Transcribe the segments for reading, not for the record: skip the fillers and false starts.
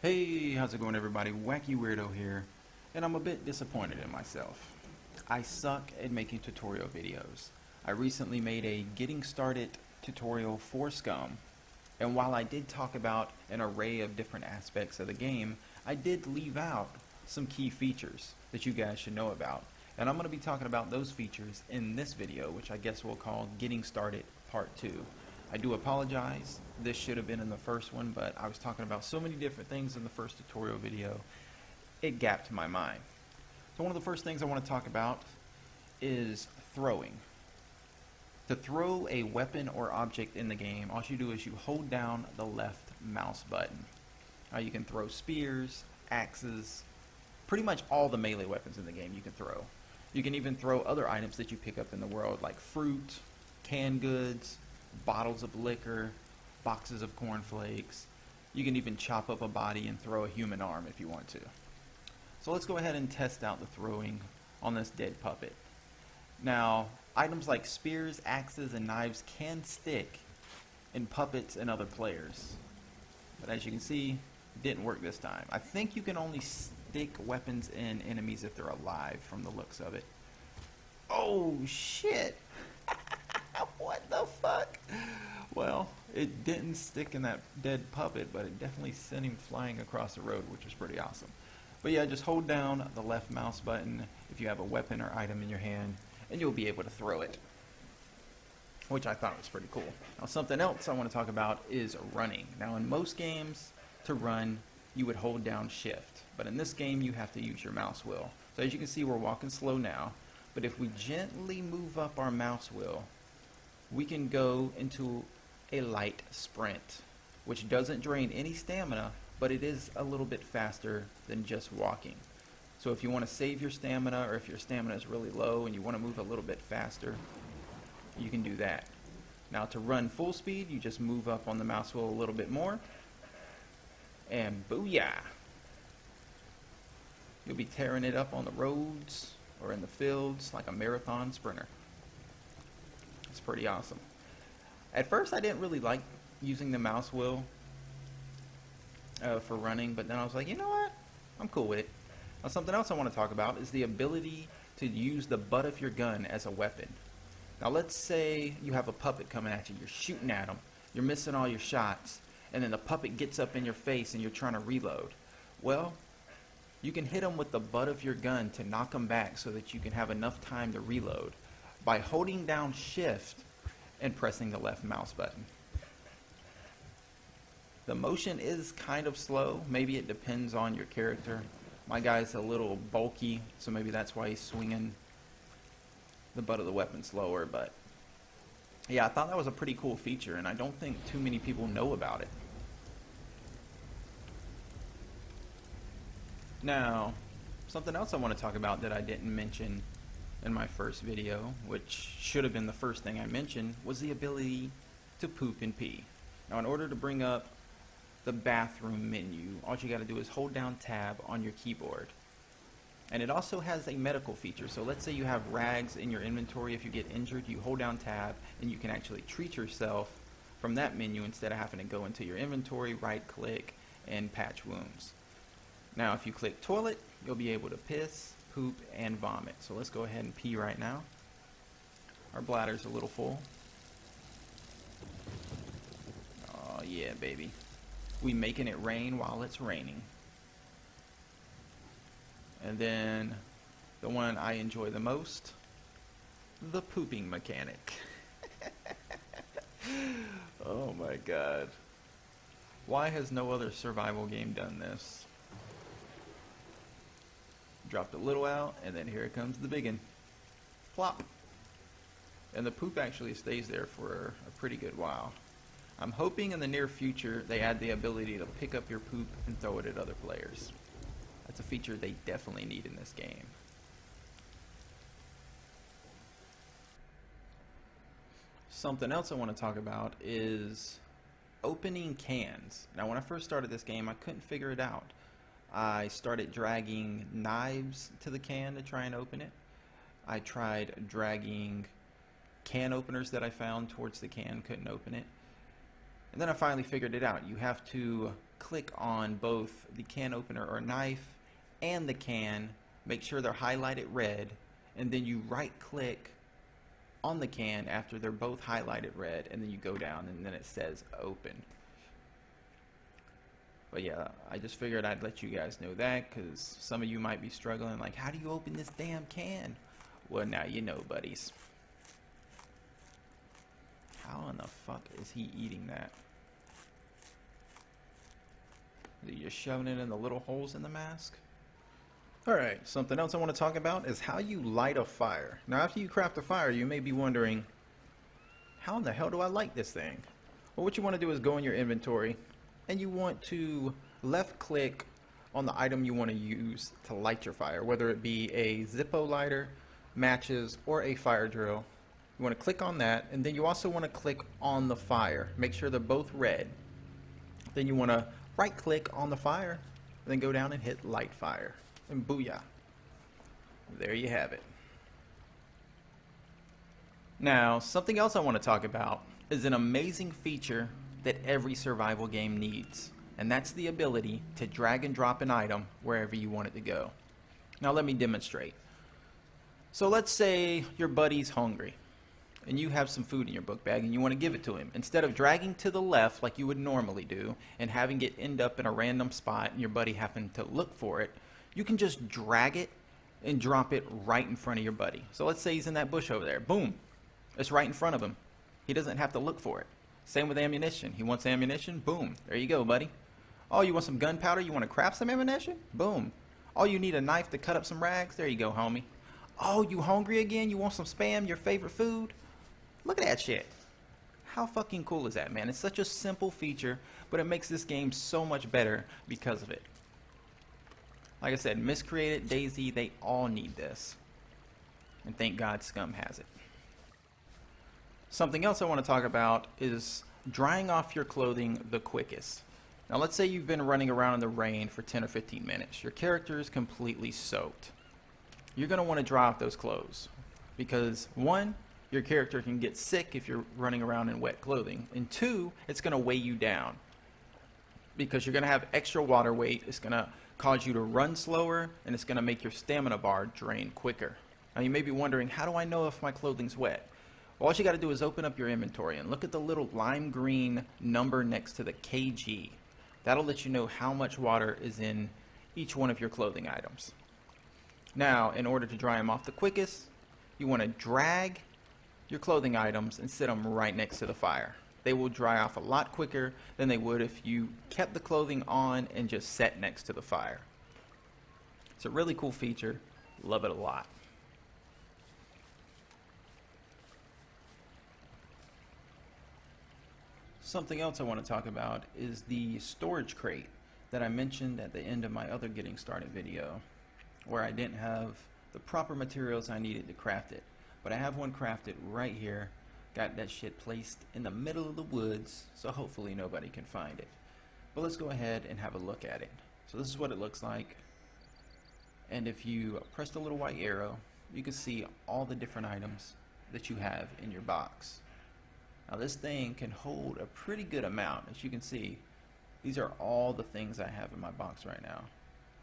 Hey, how's it going everybody? Wacky Weirdo here, and I'm a bit disappointed in myself. I suck at making tutorial videos. I recently made a getting started tutorial for SCUM, and while I did talk about an array of different aspects of the game, I did leave out some key features that you guys should know about. And I'm going to be talking about those features in this video, which I guess we'll call Getting Started Part 2. I do apologize, this should have been in the first one, but I was talking about so many different things in the first tutorial video, it gapped my mind. So one of the first things I want to talk about is throwing. To throw a weapon or object in the game, all you do is you hold down the left mouse button. You can throw spears, axes, pretty much all the melee weapons in the game you can throw. You can even throw other items that you pick up in the world like fruit, canned goods, bottles of liquor, boxes of cornflakes. You can even chop up a body and throw a human arm if you want to. So let's go ahead and test out the throwing on this dead puppet. Now, items like spears, axes, and knives can stick in puppets and other players. But as you can see, it didn't work this time. I think you can only stick weapons in enemies if they're alive from the looks of it. Oh, shit! What the fuck? Well, it didn't stick in that dead puppet, but it definitely sent him flying across the road, which was pretty awesome. But yeah, just hold down the left mouse button if you have a weapon or item in your hand, and you'll be able to throw it, which I thought was pretty cool. Now, something else I want to talk about is running. Now, in most games, to run, you would hold down shift, but in this game, you have to use your mouse wheel. So as you can see, we're walking slow now, but if we gently move up our mouse wheel, we can go into a light sprint, which doesn't drain any stamina, but it is a little bit faster than just walking. So if you want to save your stamina, or if your stamina is really low and you want to move a little bit faster, you can do that. Now to run full speed, you just move up on the mouse wheel a little bit more, and booyah! You'll be tearing it up on the roads or in the fields like a marathon sprinter. It's pretty awesome. At first I didn't really like using the mouse wheel for running, but then I was like, you know what? I'm cool with it. Now, something else I want to talk about is the ability to use the butt of your gun as a weapon. Now let's say you have a puppet coming at you, you're shooting at him, you're missing all your shots, and then the puppet gets up in your face and you're trying to reload. Well, you can hit him with the butt of your gun to knock him back so that you can have enough time to reload by holding down shift and pressing the left mouse button. The motion is kind of slow. Maybe it depends on your character. My guy's a little bulky, so maybe that's why he's swinging the butt of the weapon slower, but yeah, I thought that was a pretty cool feature, and I don't think too many people know about it. Now, something else I want to talk about that I didn't mention in my first video, which should have been the first thing I mentioned, was the ability to poop and pee. Now, in order to bring up the bathroom menu, all you got to do is hold down tab on your keyboard. And it also has a medical feature. So let's say you have rags in your inventory. If you get injured, you hold down tab and you can actually treat yourself from that menu instead of having to go into your inventory, right click, and patch wounds. Now if you click toilet, you'll be able to piss, poop, and vomit. So let's go ahead and pee right now. Our bladder's a little full. Oh yeah, baby. We making it rain while it's raining. And then the one I enjoy the most, the pooping mechanic. Oh my god. Why has no other survival game done this? Dropped a little out, and then here comes the biggin. Plop. And the poop actually stays there for a pretty good while. I'm hoping in the near future they add the ability to pick up your poop and throw it at other players. That's a feature they definitely need in this game. Something else I want to talk about is opening cans. Now when I first started this game, I couldn't figure it out. I started dragging knives to the can to try and open it. I tried dragging can openers that I found towards the can, couldn't open it. And then I finally figured it out. You have to click on both the can opener or knife and the can, make sure they're highlighted red, and then you right click on the can after they're both highlighted red, and then you go down and then it says open. But yeah, I just figured I'd let you guys know that, because some of you might be struggling, like, how do you open this damn can? Well, now you know, buddies. How in the fuck is he eating that? Is he just shoving it in the little holes in the mask? Alright, something else I want to talk about is how you light a fire. Now, after you craft a fire, you may be wondering, how in the hell do I light this thing? Well, what you want to do is go in your inventory, and you want to left click on the item you want to use to light your fire, whether it be a Zippo lighter, matches, or a fire drill. You want to click on that, and then you also want to click on the fire. Make sure they're both red. Then you want to right click on the fire, and then go down and hit light fire. And booyah. There you have it. Now, something else I want to talk about is an amazing feature that every survival game needs, and that's the ability to drag and drop an item wherever you want it to go. Now let me demonstrate. So let's say your buddy's hungry and you have some food in your book bag and you want to give it to him. Instead of dragging to the left like you would normally do and having it end up in a random spot and your buddy having to look for it, you can just drag it and drop it right in front of your buddy. So let's say he's in that bush over there. Boom. It's right in front of him. He doesn't have to look for it. Same with ammunition. He wants ammunition. Boom. There you go, buddy. Oh, you want some gunpowder? You want to craft some ammunition? Boom. Oh, you need a knife to cut up some rags? There you go, homie. Oh, you hungry again? You want some Spam, your favorite food? Look at that shit. How fucking cool is that, man? It's such a simple feature, but it makes this game so much better because of it. Like I said, Miscreated, Daisy, they all need this. And thank God SCUM has it. Something else I want to talk about is drying off your clothing the quickest. Now let's say you've been running around in the rain for 10 or 15 minutes. Your character is completely soaked. You're going to want to dry off those clothes because 1, your character can get sick if you're running around in wet clothing, and 2, it's going to weigh you down because you're going to have extra water weight. It's going to cause you to run slower, and it's going to make your stamina bar drain quicker. Now you may be wondering, how do I know if my clothing's wet? Well, all you got to do is open up your inventory and look at the little lime green number next to the kg. That'll let you know how much water is in each one of your clothing items. Now, in order to dry them off the quickest, you want to drag your clothing items and sit them right next to the fire. They will dry off a lot quicker than they would if you kept the clothing on and just sat next to the fire. It's a really cool feature. Love it a lot. Something else I want to talk about is the storage crate that I mentioned at the end of my other getting started video, where I didn't have the proper materials I needed to craft it. But I have one crafted right here. Got that shit placed in the middle of the woods, so hopefully nobody can find it. But let's go ahead and have a look at it. So this is what it looks like. And if you press the little white arrow, you can see all the different items that you have in your box. Now this thing can hold a pretty good amount. As you can see, these are all the things I have in my box right now.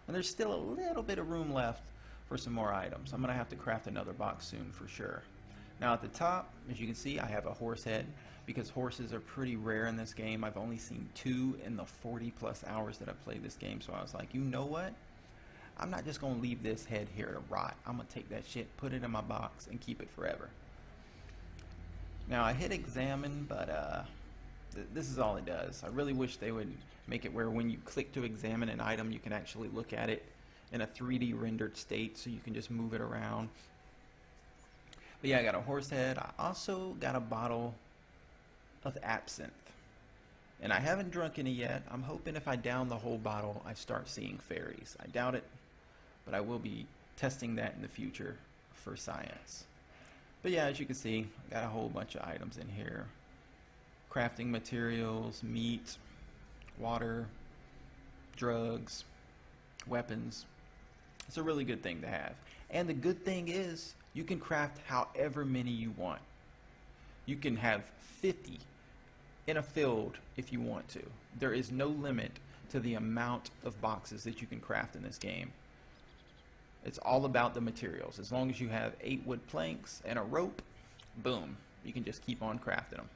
And there's still a little bit of room left for some more items. I'm going to have to craft another box soon for sure. Now at the top, as you can see, I have a horse head because horses are pretty rare in this game. I've only seen 2 in the 40 plus hours that I've played this game. So I was like, you know what? I'm not just going to leave this head here to rot. I'm going to take that shit, put it in my box, and keep it forever. Now I hit examine, but this is all it does. I really wish they would make it where when you click to examine an item, you can actually look at it in a 3D rendered state so you can just move it around. But yeah, I got a horse head. I also got a bottle of absinthe. And I haven't drunk any yet. I'm hoping if I down the whole bottle, I start seeing fairies. I doubt it, but I will be testing that in the future for science. But yeah, as you can see, I got a whole bunch of items in here. Crafting materials, meat, water, drugs, weapons. It's a really good thing to have. And the good thing is, you can craft however many you want. You can have 50 in a field if you want to. There is no limit to the amount of boxes that you can craft in this game. It's all about the materials. As long as you have 8 wood planks and a rope, boom, you can just keep on crafting them.